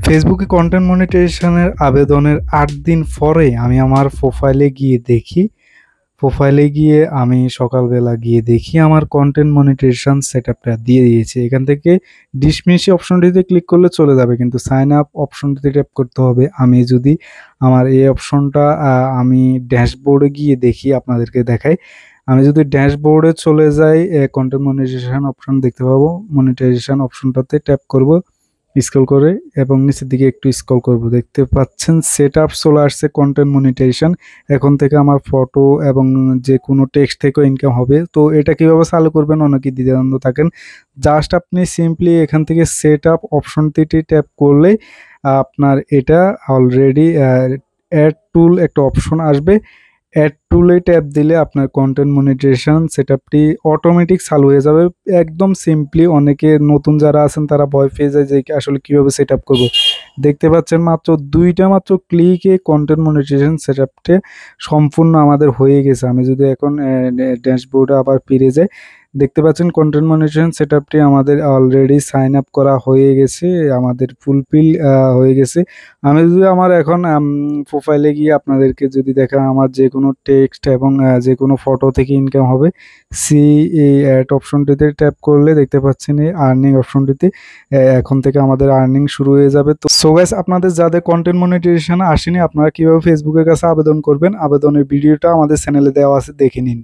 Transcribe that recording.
ফেসবুকে কন্টেন্ট মনিটাইজেশনের আবেদনের ৮ দিন পরে আমি আমার প্রোফাইলে গিয়ে দেখি। প্রোফাইলে গিয়ে আমি সকালবেলা গিয়ে দেখি আমার কন্টেন্ট মনিটাইজেশন সেটআপটা দিয়ে দিয়েছে। এখান থেকে ডিসমিস অপশনটিতে ক্লিক করলে চলে যাবে, কিন্তু সাইন আপ অপশনটিতে ট্যাপ করতে হবে। আমি যদি আমার এই অপশনটা আমি ড্যাশবোর্ডে গিয়ে দেখি, আপনাদেরকে দেখাই। আমি যদি ড্যাশবোর্ডে চলে যাই, কন্টেন্ট মনিটাইজেশন অপশন দেখতে পাবো। মনিটাইজেশন অপশনটাতে ট্যাপ করব স্ক্রল করে এবং নিচের দিকে একটু স্ক্রল করব। দেখতে পাচ্ছেন সেটআপ চলে আসছে কন্টেন্ট মনিটাইজেশন। এখন থেকে আমার ফটো এবং যে কোনো টেক্সট থেকেও ইনকাম হবে। তো এটা কিভাবে চালু করবেন অনেকেই দ্বিধাদ্বন্দ্ব থাকেন। জাস্ট আপনি সিম্পলি এখান থেকে সেটআপ অপশনটিতে ট্যাপ করলেই আপনার এটা অলরেডি অ্যাড টুল একটা অপশন আসবে। অ্যাড টুলে ট্যাপ দিলে আপনার কন্টেন্ট মনিটাইজেশন সেটআপটি অটোমেটিক চালু হয়ে যাবে। একদম সিম্পলি। অনেকে নতুন যারা আছেন তারা ভয় পেয়ে যায় যে আসলে কিভাবে সেটআপ করব। দেখতে পাচ্ছেন মাত্র ২টা মাত্র ক্লিকে কন্টেন্ট মনিটাইজেশন সেটআপটি সম্পূর্ণ আমাদের হয়ে গেছে। আমি যদি এখন ড্যাশবোর্ডে আবার ফিরে যাই, দেখতে পাচ্ছেন কন্টেন্ট মনিটাইজেশন সেটআপটি আমাদের অলরেডি সাইন আপ করা হয়ে গেছে, আমাদের ফুলফিল হয়ে গেছে। আমি যদি আমার এখন প্রোফাইলে গিয়ে আপনাদেরকে যদি দেখা, আমার যে কোনো টেক্সট এবং যে কোনো ফটো থেকে ইনকাম হবে। এই অ্যাড অপশনটিতে ট্যাপ করলে দেখতে পাচ্ছেন এই আর্নিং অপশনটিতে এখন থেকে আমাদের আর্নিং শুরু হয়ে যাবে। তো সো গাইস, আপনাদের যাদের কন্টেন্ট মনিটাইজেশন আসেনি, আপনারা কিভাবে ফেসবুকের কাছে আবেদন করবেন, আবেদনের ভিডিওটা আমাদের চ্যানেলে দেওয়া আছে, দেখে নিন।